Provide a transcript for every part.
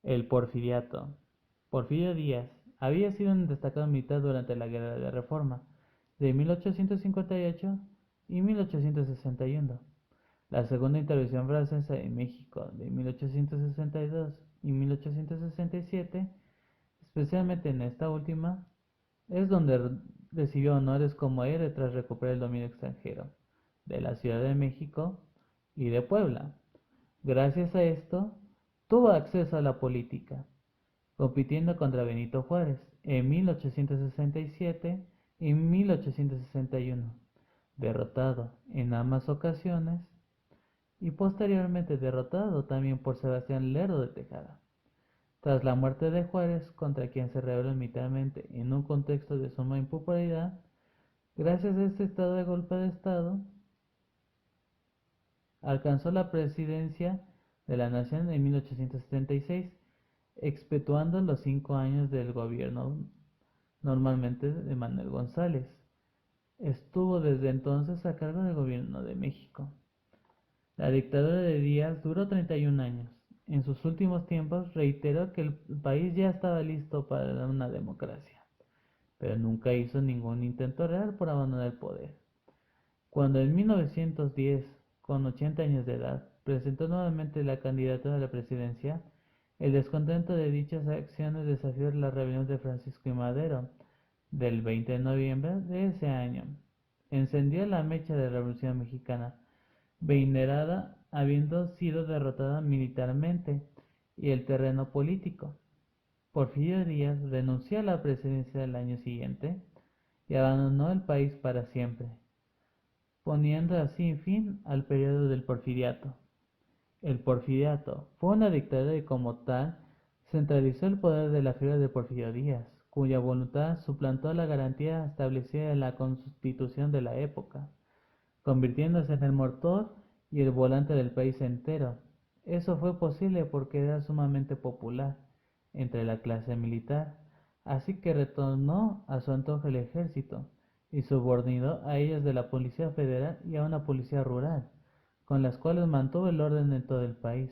El Porfiriato. Porfirio Díaz había sido un destacado militar durante la Guerra de Reforma de 1858 y 1861, la segunda intervención francesa en México de 1862 y 1867, especialmente en esta última, es donde recibió honores como héroe tras recuperar el dominio extranjero de la Ciudad de México y de Puebla. Gracias a esto, tuvo acceso a la política, compitiendo contra Benito Juárez en 1867 y 1861, derrotado en ambas ocasiones y posteriormente derrotado también por Sebastián Lerdo de Tejada. Tras la muerte de Juárez, contra quien se rebeló militarmente en un contexto de suma impopularidad, gracias a este estado de golpe de Estado, alcanzó la presidencia de la nación en 1876, exceptuando los 5 años del gobierno normalmente de Manuel González. Estuvo desde entonces a cargo del gobierno de México. La dictadura de Díaz duró 31 años. En sus últimos tiempos reiteró que el país ya estaba listo para una democracia, pero nunca hizo ningún intento real por abandonar el poder. Cuando en 1910, con 80 años de edad, presentó nuevamente la candidatura a la presidencia, el descontento de dichas acciones desafió la rebelión de Francisco I. Madero del 20 de noviembre de ese año. Encendió la mecha de la Revolución Mexicana, venerada habiendo sido derrotada militarmente y el terreno político. Porfirio Díaz renunció a la presidencia del año siguiente y abandonó el país para siempre, poniendo así fin al periodo del Porfiriato. El Porfiriato fue una dictadura y como tal centralizó el poder de la figura de Porfirio Díaz, cuya voluntad suplantó la garantía establecida en la Constitución de la época, convirtiéndose en el motor y el volante del país entero. Eso fue posible porque era sumamente popular entre la clase militar, así que retornó a su antojo el ejército y subordinó a ellos de la Policía Federal y a una policía rural, con las cuales mantuvo el orden en todo el país.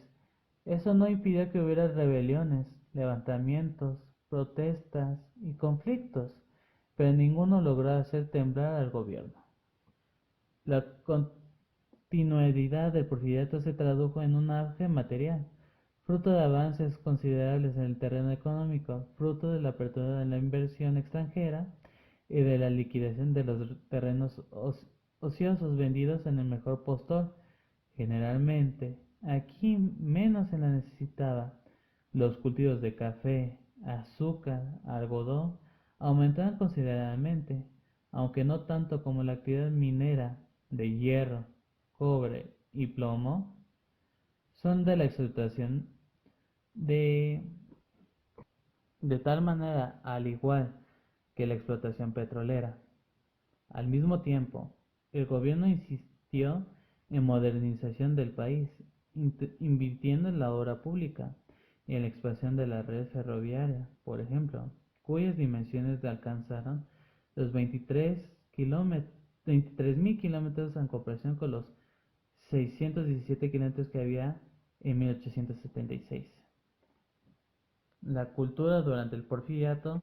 Eso no impidió que hubiera rebeliones, levantamientos, protestas y conflictos, pero ninguno logró hacer temblar al gobierno. La continuidad del porfiriato se tradujo en un auge material, fruto de avances considerables en el terreno económico, fruto de la apertura de la inversión extranjera y de la liquidación de los terrenos ociosos vendidos en el mejor postor. Generalmente, aquí menos se la necesitaba. Los cultivos de café, azúcar, algodón aumentaron considerablemente, aunque no tanto como la actividad minera de hierro, cobre y plomo, son de la explotación de, de tal manera, al igual que la explotación petrolera. Al mismo tiempo, el gobierno insistió en modernización del país, invirtiendo en la obra pública y en la expansión de la red ferroviaria, por ejemplo, cuyas dimensiones alcanzaron los 23.000 kilómetros en comparación con los 617 kilómetros que había en 1876. La cultura durante el Porfiriato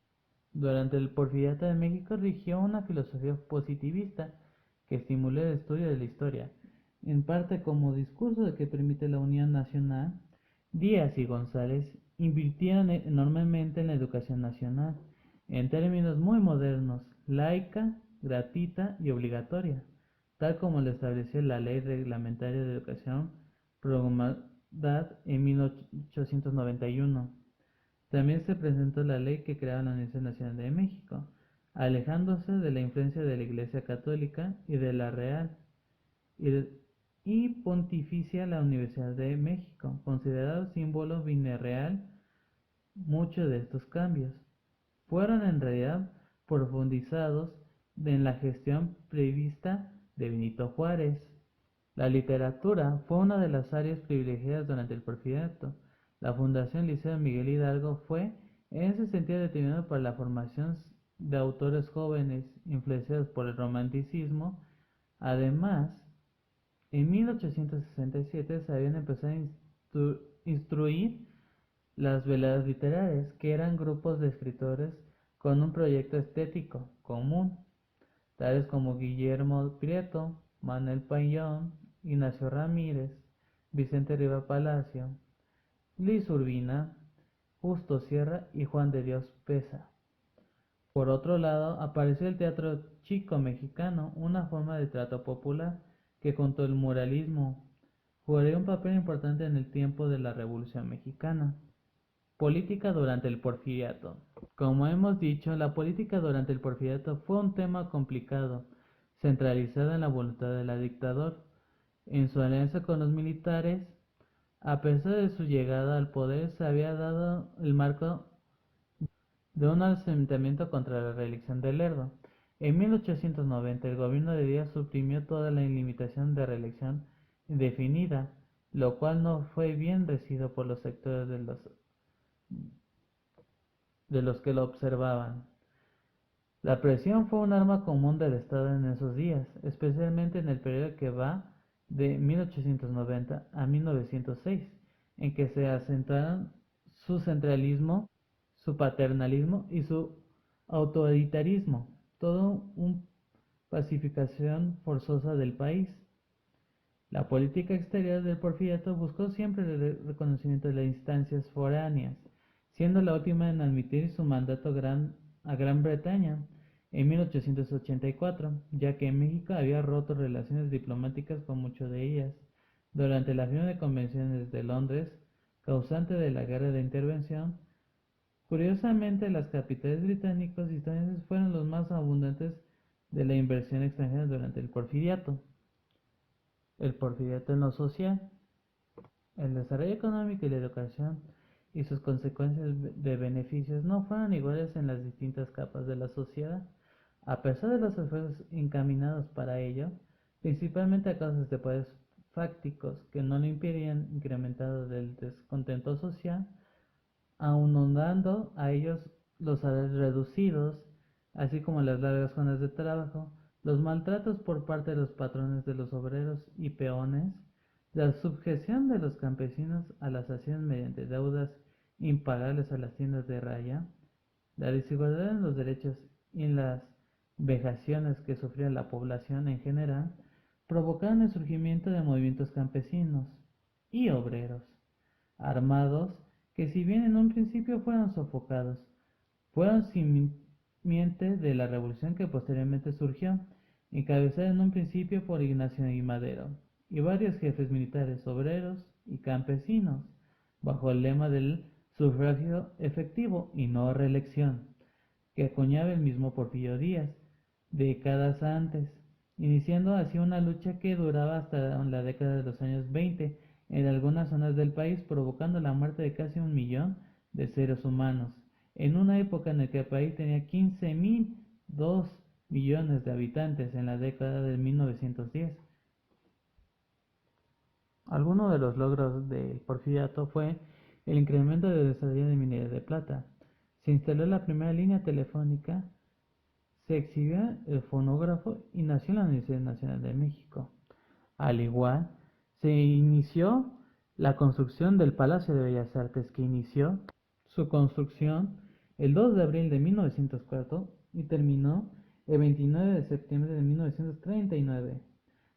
de México rigió una filosofía positivista que estimuló el estudio de la historia, en parte como discurso de que permite la unión nacional. Díaz y González invirtieron enormemente en la educación nacional, en términos muy modernos, laica, gratuita y obligatoria, tal como lo estableció la Ley Reglamentaria de Educación promulgada en 1891. También se presentó la ley que creaba la Universidad Nacional de México, alejándose de la influencia de la Iglesia Católica y de la Real y Pontificia la Universidad de México, considerado símbolo vinerreal. Muchos de estos cambios fueron en realidad profundizados en la gestión prevista de Benito Juárez. La literatura fue una de las áreas privilegiadas durante el Porfiriato. La Fundación Liceo Miguel Hidalgo fue, en ese sentido, determinada por la formación de autores jóvenes influenciados por el romanticismo. Además, en 1867 se habían empezado a instruir las veladas literarias, que eran grupos de escritores con un proyecto estético común, tales como Guillermo Prieto, Manuel Payón, Ignacio Ramírez, Vicente Riva Palacio, Luis Urbina, Justo Sierra y Juan de Dios Peza. Por otro lado, apareció el teatro chico mexicano, una forma de teatro popular que junto al muralismo jugaría un papel importante en el tiempo de la Revolución Mexicana. Política durante el Porfiriato. Como hemos dicho, la política durante el Porfiriato fue un tema complicado, centralizado en la voluntad del dictador. En su alianza con los militares, a pesar de su llegada al poder, se había dado el marco de un asentamiento contra la reelección de Lerdo. En 1890, el gobierno de Díaz suprimió toda la limitación de reelección indefinida, lo cual no fue bien recibido por los sectores de los que lo observaban. La presión fue un arma común del Estado en esos días, especialmente en el periodo que va de 1890 a 1906, en que se acentuaron su centralismo, su paternalismo y su autoritarismo, todo una pacificación forzosa del país. La política exterior del Porfiriato buscó siempre el reconocimiento de las instancias foráneas, siendo la última en admitir su mandato a Gran Bretaña en 1884, ya que México había roto relaciones diplomáticas con muchas de ellas. Durante la firma de convenciones de Londres, causante de la guerra de intervención, curiosamente las capitales británicos y estadounidenses fueron los más abundantes de la inversión extranjera durante el Porfiriato. El Porfiriato en lo social. El desarrollo económico y la educación y sus consecuencias de beneficios no fueron iguales en las distintas capas de la sociedad, a pesar de los esfuerzos encaminados para ello, principalmente a causas de poderes fácticos que no lo impedían incrementado del descontento social, aunando a ellos los salarios reducidos, así como las largas jornadas de trabajo, los maltratos por parte de los patrones de los obreros y peones, la subjeción de los campesinos a las haciendas mediante deudas impagables a las tiendas de raya, la desigualdad en los derechos y en las vejaciones que sufría la población en general, provocaron el surgimiento de movimientos campesinos y obreros armados que, si bien en un principio fueron sofocados, fueron simiente de la revolución que posteriormente surgió, encabezada en un principio por Ignacio y Madero y varios jefes militares, obreros y campesinos, bajo el lema del sufragio efectivo y no reelección, que acuñaba el mismo Porfirio Díaz décadas antes, iniciando así una lucha que duraba hasta la década de los años 20 en algunas zonas del país, provocando la muerte de casi 1 millón de seres humanos, en una época en la que el país tenía 15.002 millones de habitantes en la década de 1910. Alguno de los logros del Porfiriato fue el incremento de desarrollo de minería de plata. Se instaló la primera línea telefónica, se exhibió el fonógrafo y nació la Universidad Nacional de México. Al igual, se inició la construcción del Palacio de Bellas Artes, que inició su construcción el 2 de abril de 1904 y terminó el 29 de septiembre de 1939.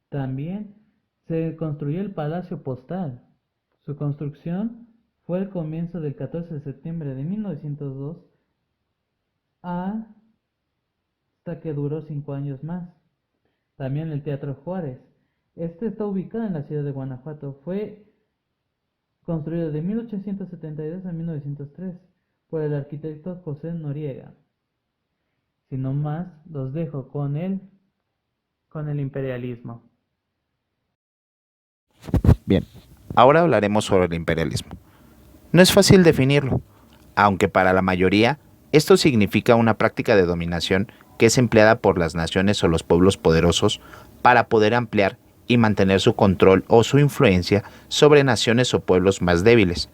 También se construyó el Palacio Postal. Su construcción fue el comienzo del 14 de septiembre de 1902 hasta que duró 5 años más. También el Teatro Juárez. Este está ubicado en la ciudad de Guanajuato. Fue construido de 1872 a 1903 por el arquitecto José Noriega. Si no más, los dejo con el imperialismo. Bien, ahora hablaremos sobre el imperialismo. No es fácil definirlo, aunque para la mayoría esto significa una práctica de dominación que es empleada por las naciones o los pueblos poderosos para poder ampliar y mantener su control o su influencia sobre naciones o pueblos más débiles.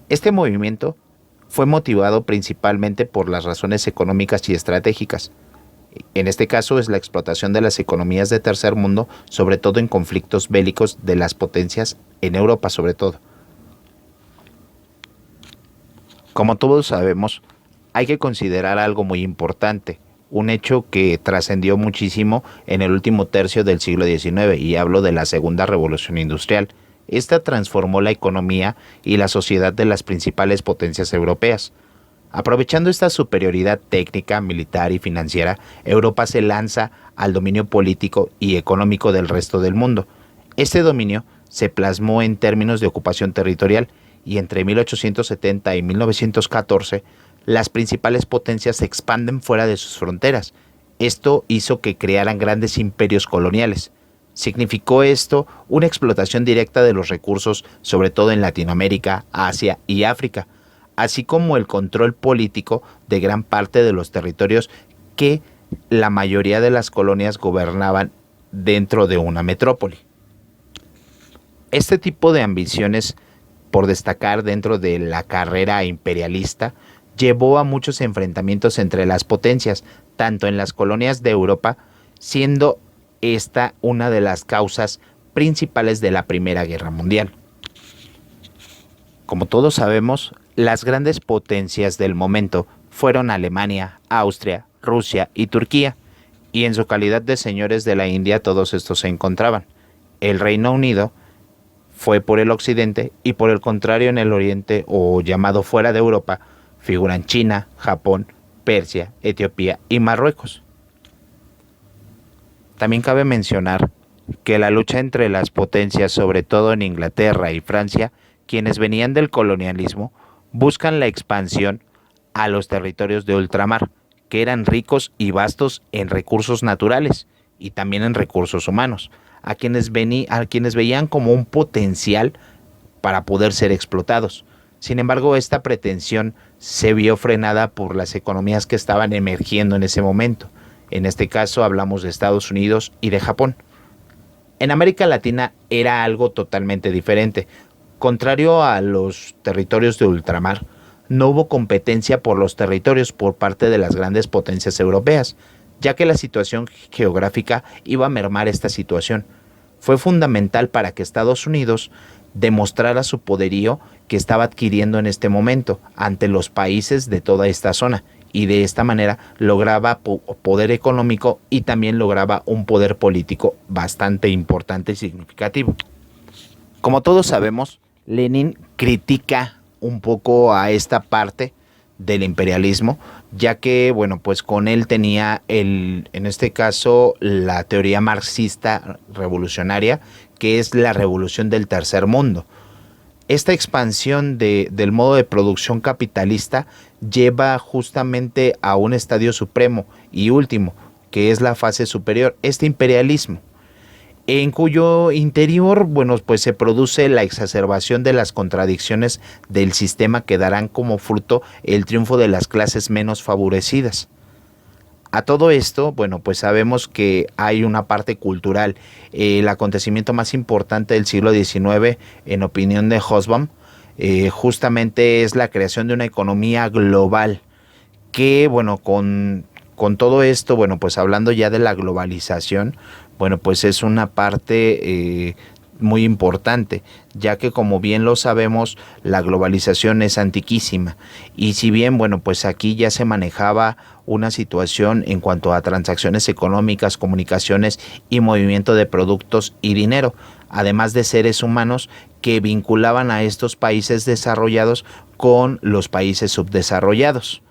Este movimiento fue motivado principalmente por las razones económicas y estratégicas. En este caso es la explotación de las economías de tercer mundo, sobre todo en conflictos bélicos de las potencias en Europa sobre todo. Como todos sabemos, hay que considerar algo muy importante, un hecho que trascendió muchísimo en el último tercio del siglo XIX, y hablo de la Segunda Revolución Industrial. Esta transformó la economía y la sociedad de las principales potencias europeas. Aprovechando esta superioridad técnica, militar y financiera, Europa se lanza al dominio político y económico del resto del mundo. Este dominio se plasmó en términos de ocupación territorial, y entre 1870 y 1914 las principales potencias se expanden fuera de sus fronteras. Esto hizo que crearan grandes imperios coloniales. Significó esto una explotación directa de los recursos, sobre todo en Latinoamérica, Asia y África, así como el control político de gran parte de los territorios que la mayoría de las colonias gobernaban dentro de una metrópoli. Este tipo de ambiciones, por destacar dentro de la carrera imperialista, llevó a muchos enfrentamientos entre las potencias, tanto en las colonias de Europa, siendo esta una de las causas principales de la Primera Guerra Mundial. Como todos sabemos, las grandes potencias del momento fueron Alemania, Austria, Rusia y Turquía, y en su calidad de señores de la India todos estos se encontraban. El Reino Unido fue por el occidente, y por el contrario en el oriente, o llamado fuera de Europa, figuran China, Japón, Persia, Etiopía y Marruecos. También cabe mencionar que la lucha entre las potencias, sobre todo en Inglaterra y Francia, quienes venían del colonialismo, buscan la expansión a los territorios de ultramar, que eran ricos y vastos en recursos naturales y también en recursos humanos, a quienes veían como un potencial para poder ser explotados. Sin embargo, esta pretensión se vio frenada por las economías que estaban emergiendo en ese momento. En este caso hablamos de Estados Unidos y de Japón. En América Latina era algo totalmente diferente. Contrario a los territorios de ultramar, no hubo competencia por los territorios por parte de las grandes potencias europeas, ya que la situación geográfica iba a mermar esta situación. Fue fundamental para que Estados Unidos demostrara su poderío que estaba adquiriendo en este momento ante los países de toda esta zona, y de esta manera lograba poder económico y también lograba un poder político bastante importante y significativo. Como todos sabemos, Lenin critica un poco a esta parte del imperialismo, ya que, bueno, pues con él tenía en este caso la teoría marxista revolucionaria, que es la revolución del tercer mundo. Esta expansión del modo de producción capitalista lleva justamente a un estadio supremo y último, que es la fase superior, este imperialismo, en cuyo interior, bueno, pues se produce la exacerbación de las contradicciones del sistema, que darán como fruto el triunfo de las clases menos favorecidas. A todo esto, bueno, pues sabemos que hay una parte cultural. El acontecimiento más importante del siglo XIX, en opinión de Hobsbawm, justamente es la creación de una economía global, que, bueno, con todo esto, bueno, pues hablando ya de la globalización, bueno, pues es una parte muy importante, ya que, como bien lo sabemos, la globalización es antiquísima, y si bien, bueno, pues aquí ya se manejaba una situación en cuanto a transacciones económicas, comunicaciones y movimiento de productos y dinero, además de seres humanos que vinculaban a estos países desarrollados con los países subdesarrollados.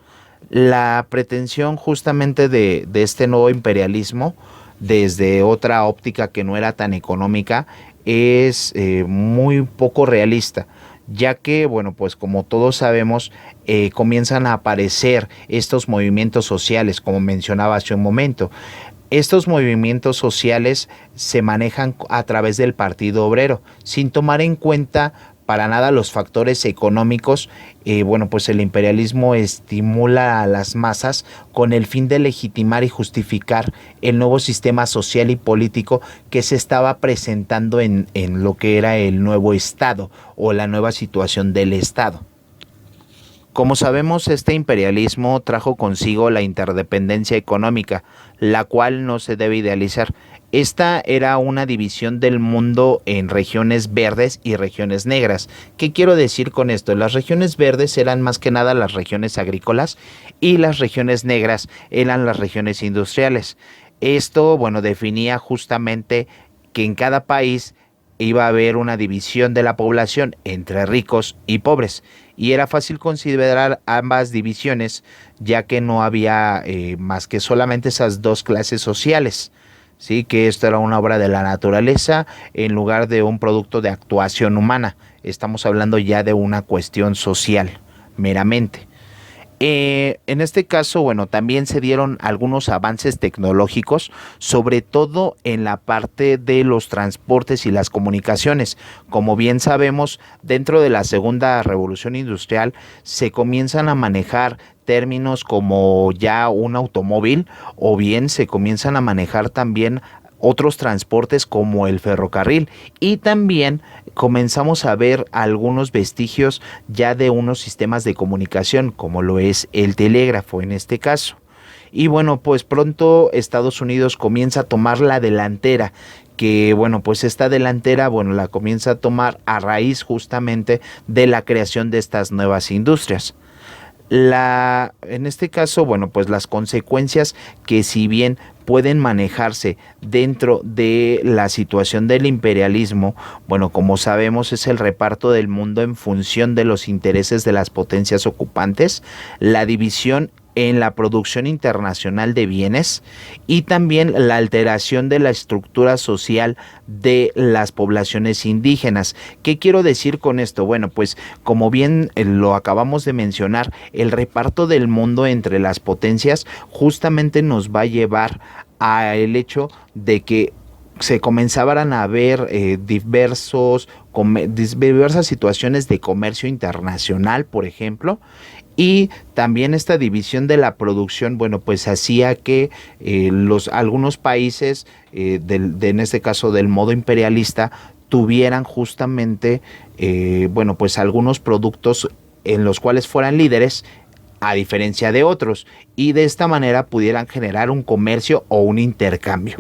La pretensión justamente de este nuevo imperialismo, desde otra óptica que no era tan económica, es muy poco realista, ya que, bueno, pues como todos sabemos, comienzan a aparecer estos movimientos sociales, como mencionaba hace un momento. Estos movimientos sociales se manejan a través del Partido Obrero, sin tomar en cuenta para nada los factores económicos. Bueno, pues el imperialismo estimula a las masas con el fin de legitimar y justificar el nuevo sistema social y político que se estaba presentando en lo que era el nuevo Estado, o la nueva situación del Estado. Como sabemos, este imperialismo trajo consigo la interdependencia económica, la cual no se debe idealizar. Esta era una división del mundo en regiones verdes y regiones negras. ¿Qué quiero decir con esto? Las regiones verdes eran más que nada las regiones agrícolas y las regiones negras eran las regiones industriales. Esto, bueno, definía justamente que en cada país iba a haber una división de la población entre ricos y pobres, y era fácil considerar ambas divisiones, ya que no había más que solamente esas dos clases sociales. Sí, que esto era una obra de la naturaleza en lugar de un producto de actuación humana. Estamos hablando ya de una cuestión social, meramente. En este caso, bueno, también se dieron algunos avances tecnológicos, sobre todo en la parte de los transportes y las comunicaciones. Como bien sabemos, dentro de la segunda revolución industrial se comienzan a manejar términos como ya un automóvil, o bien se comienzan a manejar también otros transportes como el ferrocarril, y también comenzamos a ver algunos vestigios ya de unos sistemas de comunicación como lo es el telégrafo en este caso. Y bueno, pues pronto Estados Unidos comienza a tomar la delantera, que bueno, pues esta delantera, bueno, la comienza a tomar a raíz justamente de la creación de estas nuevas industrias. En este caso, bueno, pues las consecuencias que, si bien pueden manejarse dentro de la situación del imperialismo, bueno, como sabemos, es el reparto del mundo en función de los intereses de las potencias ocupantes, la división en la producción internacional de bienes y también la alteración de la estructura social de las poblaciones indígenas. ¿Qué quiero decir con esto? Bueno, pues como bien lo acabamos de mencionar, el reparto del mundo entre las potencias justamente nos va a llevar al hecho de que se comenzaban a ver diversas situaciones de comercio internacional, por ejemplo, y también esta división de la producción, bueno, pues hacía que algunos países, en este caso del modo imperialista, tuvieran justamente, bueno, pues algunos productos en los cuales fueran líderes, a diferencia de otros, y de esta manera pudieran generar un comercio o un intercambio.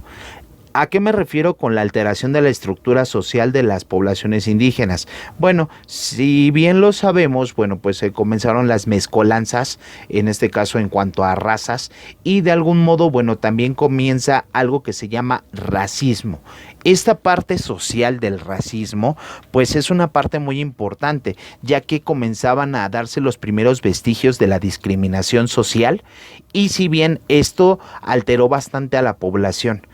¿A qué me refiero con la alteración de la estructura social de las poblaciones indígenas? Bueno, si bien lo sabemos, bueno, pues se comenzaron las mezcolanzas, en este caso en cuanto a razas, y de algún modo, bueno, también comienza algo que se llama racismo. Esta parte social del racismo, pues es una parte muy importante, ya que comenzaban a darse los primeros vestigios de la discriminación social, y si bien esto alteró bastante a la población.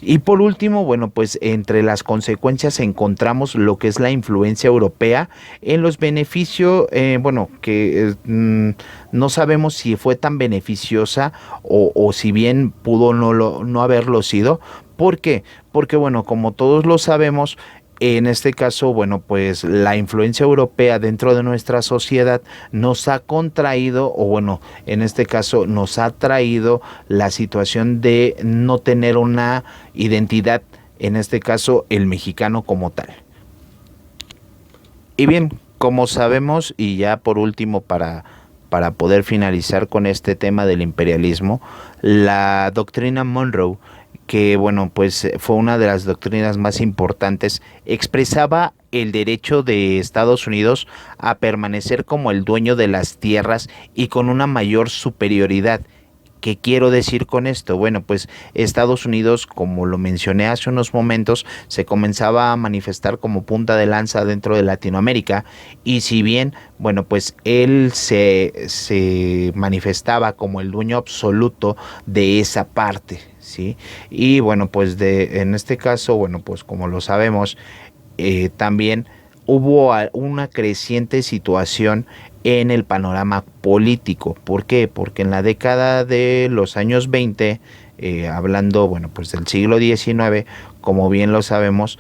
Y por último, bueno, pues entre las consecuencias encontramos lo que es la influencia europea en los beneficios, bueno, que no sabemos si fue tan beneficiosa o si bien pudo no haberlo sido. ¿Por qué? Porque bueno, como todos lo sabemos, en este caso, bueno, pues la influencia europea dentro de nuestra sociedad nos ha contraído, o bueno, en este caso nos ha traído la situación de no tener una identidad, en este caso el mexicano como tal. Y bien, como sabemos, y ya por último para poder finalizar con este tema del imperialismo, la doctrina Monroe, que bueno, pues fue una de las doctrinas más importantes, expresaba el derecho de Estados Unidos a permanecer como el dueño de las tierras y con una mayor superioridad. ¿Qué quiero decir con esto? Bueno, pues Estados Unidos, como lo mencioné hace unos momentos, se comenzaba a manifestar como punta de lanza dentro de Latinoamérica, y si bien, bueno, pues él se manifestaba como el dueño absoluto de esa parte, ¿sí? Y bueno, pues en este caso, bueno, pues como lo sabemos, también hubo una creciente situación en el panorama político. ¿Por qué? Porque en la década de los años 20, hablando, bueno, pues del siglo XIX, como bien lo sabemos,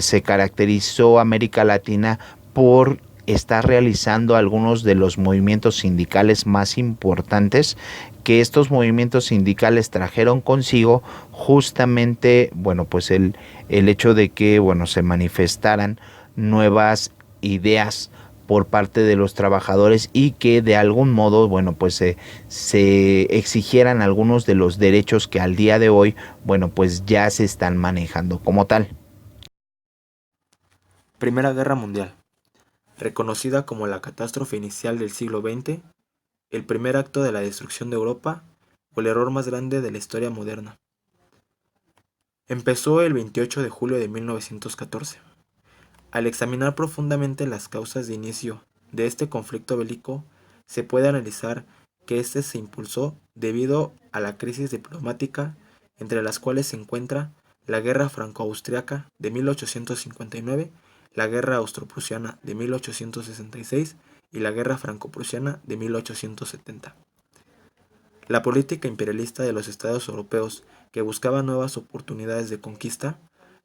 se caracterizó América Latina por estar realizando algunos de los movimientos sindicales más importantes, que estos movimientos sindicales trajeron consigo justamente, bueno, pues el hecho de que, bueno, se manifestaran nuevas ideas por parte de los trabajadores y que de algún modo, bueno, pues se exigieran algunos de los derechos que al día de hoy, bueno, pues ya se están manejando como tal. Primera Guerra Mundial. Reconocida como la catástrofe inicial del siglo XX, el primer acto de la destrucción de Europa o el error más grande de la historia moderna. Empezó el 28 de julio de 1914. Al examinar profundamente las causas de inicio de este conflicto bélico, se puede analizar que este se impulsó debido a la crisis diplomática, entre las cuales se encuentra la Guerra Franco-Austriaca de 1859, la Guerra Austro-Prusiana de 1866 y la Guerra Franco-Prusiana de 1870. La política imperialista de los estados europeos, que buscaba nuevas oportunidades de conquista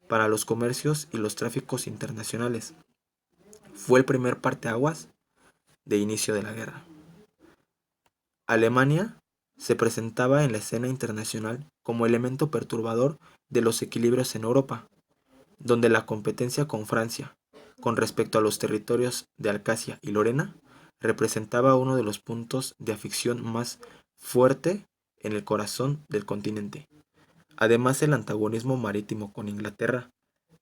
para los comercios y los tráficos internacionales, fue el primer parteaguas de inicio de la guerra. Alemania se presentaba en la escena internacional como elemento perturbador de los equilibrios en Europa, donde la competencia con Francia, con respecto a los territorios de Alsacia y Lorena, representaba uno de los puntos de afección más fuerte en el corazón del continente. Además, el antagonismo marítimo con Inglaterra,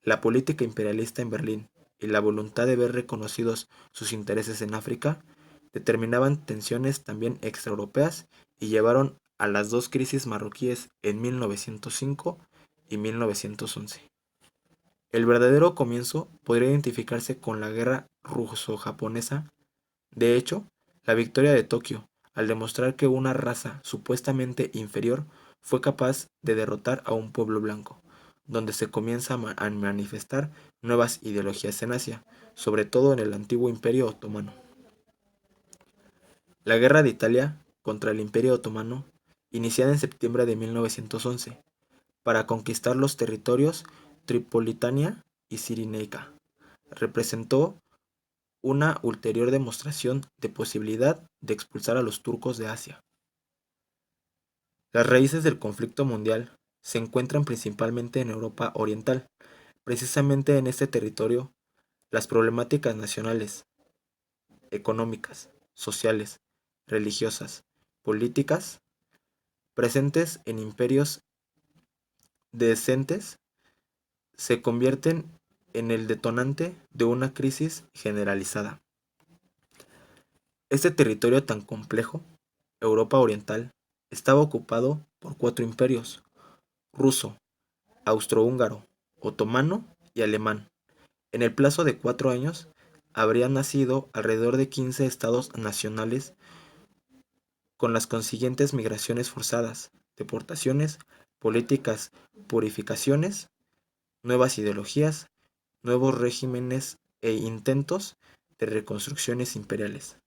la política imperialista en Berlín y la voluntad de ver reconocidos sus intereses en África determinaban tensiones también extraeuropeas y llevaron a las dos crisis marroquíes en 1905 y 1911. El verdadero comienzo podría identificarse con la guerra ruso-japonesa. De hecho, la victoria de Tokio, al demostrar que una raza supuestamente inferior fue capaz de derrotar a un pueblo blanco, donde se comienza a manifestar nuevas ideologías en Asia, sobre todo en el antiguo Imperio Otomano. La Guerra de Italia contra el Imperio Otomano, iniciada en septiembre de 1911, para conquistar los territorios Tripolitania y Cirenaica, representó una ulterior demostración de posibilidad de expulsar a los turcos de Asia. Las raíces del conflicto mundial se encuentran principalmente en Europa Oriental. Precisamente en este territorio, las problemáticas nacionales, económicas, sociales, religiosas, políticas, presentes en imperios decentes, se convierten en el detonante de una crisis generalizada. Este territorio tan complejo, Europa Oriental, estaba ocupado por 4 imperios: ruso, austrohúngaro, otomano y alemán. En el plazo de 4 años, habrían nacido alrededor de 15 estados nacionales, con las consiguientes migraciones forzadas, deportaciones, políticas, purificaciones, nuevas ideologías, nuevos regímenes e intentos de reconstrucciones imperiales.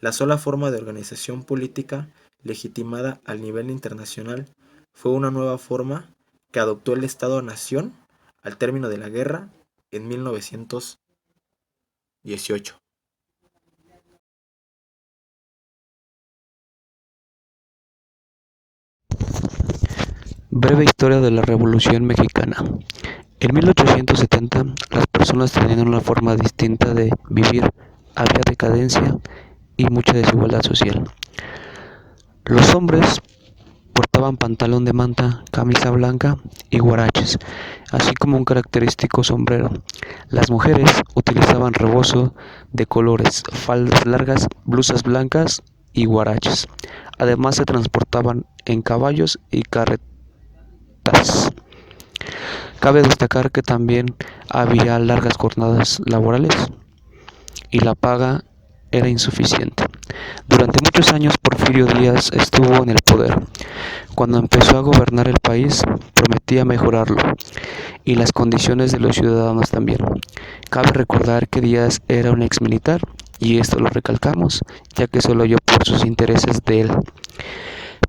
La sola forma de organización política legitimada al nivel internacional fue una nueva forma que adoptó el Estado-Nación al término de la guerra en 1918. Breve historia de la Revolución Mexicana. En 1870, las personas tenían una forma distinta de vivir, había decadencia y mucha desigualdad social. Los hombres portaban pantalón de manta, camisa blanca y huaraches, así como un característico sombrero. Las mujeres utilizaban rebozo de colores, faldas largas, blusas blancas y huaraches. Además, se transportaban en caballos y carretas. Cabe destacar que también había largas jornadas laborales y la paga era insuficiente. Durante muchos años Porfirio Díaz estuvo en el poder. Cuando empezó a gobernar el país, prometía mejorarlo y las condiciones de los ciudadanos también. Cabe recordar que Díaz era un exmilitar, y esto lo recalcamos, ya que solo oyó por sus intereses de él.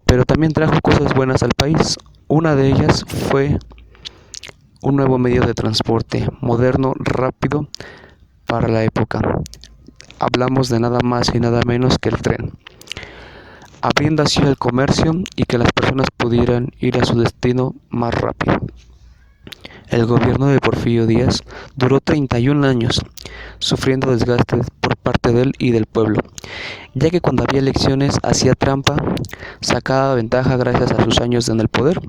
Pero también trajo cosas buenas al país. Una de ellas fue un nuevo medio de transporte, moderno, rápido para la época. Hablamos de nada más y nada menos que el tren, abriendo así el comercio y que las personas pudieran ir a su destino más rápido. El gobierno de Porfirio Díaz duró 31 años, sufriendo desgastes por parte de él y del pueblo, ya que cuando había elecciones hacía trampa, sacaba ventaja gracias a sus años en el poder,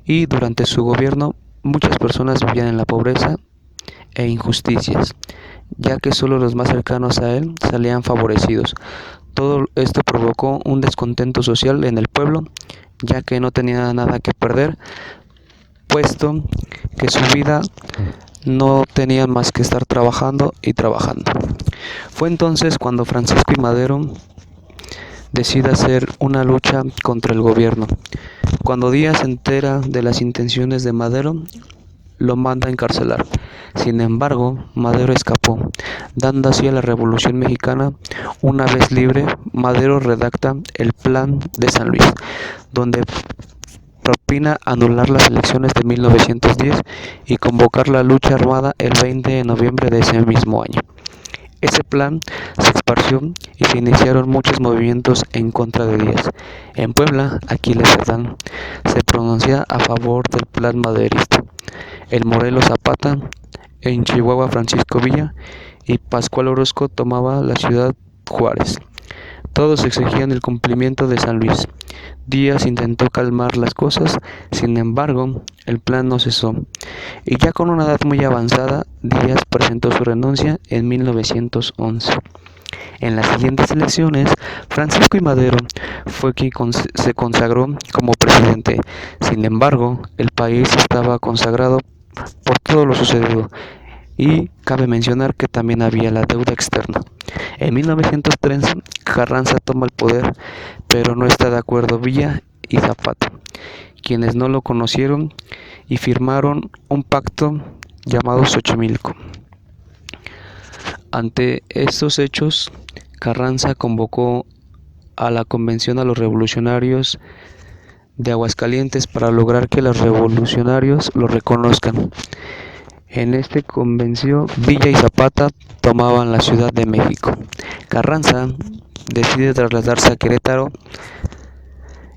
y durante su gobierno muchas personas vivían en la pobreza e injusticias, ya que solo los más cercanos a él salían favorecidos. Todo esto provocó un descontento social en el pueblo, ya que no tenía nada que perder, puesto que su vida no tenía más que estar trabajando y trabajando. Fue entonces cuando Francisco I. Madero decide hacer una lucha contra el gobierno. Cuando Díaz se entera de las intenciones de Madero, lo manda a encarcelar. Sin embargo, Madero escapó, dando así a la Revolución Mexicana. Una vez libre, Madero redacta el Plan de San Luis, donde propina anular las elecciones de 1910 y convocar la lucha armada el 20 de noviembre de ese mismo año. Ese plan se esparció y se iniciaron muchos movimientos en contra de Díaz. En Puebla, Aquiles Cerdán se pronuncia a favor del plan maderista. En Morelos, Zapata. En Chihuahua, Francisco Villa, y Pascual Orozco tomaba la ciudad Juárez. Todos exigían el cumplimiento de San Luis. Díaz intentó calmar las cosas, sin embargo, el plan no cesó, y ya con una edad muy avanzada, Díaz presentó su renuncia en 1911. En las siguientes elecciones, Francisco I. Madero fue quien se consagró como presidente. Sin embargo, el país estaba consagrado por todo lo sucedido, y cabe mencionar que también había la deuda externa. En 1913, Carranza toma el poder, pero no está de acuerdo Villa y Zapata, quienes no lo conocieron y firmaron un pacto llamado Xochimilco. Ante estos hechos, Carranza convocó a la convención a los revolucionarios de Aguascalientes para lograr que los revolucionarios lo reconozcan. En esta convención, Villa y Zapata tomaban la Ciudad de México. Carranza decide trasladarse a Querétaro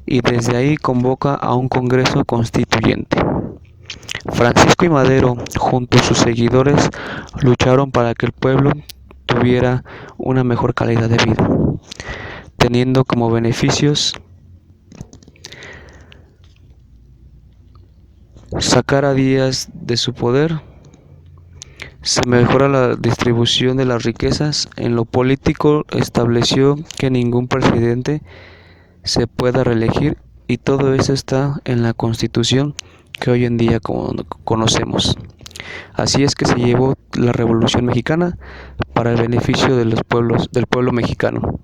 y desde ahí convoca a un Congreso Constituyente. Francisco I. Madero, junto a sus seguidores, lucharon para que el pueblo tuviera una mejor calidad de vida, teniendo como beneficios sacar a Díaz de su poder. Se mejora la distribución de las riquezas. En lo político, estableció que ningún presidente se pueda reelegir, y todo eso está en la Constitución que hoy en día conocemos. Así es que se llevó la Revolución Mexicana para el beneficio de los pueblos, del pueblo mexicano.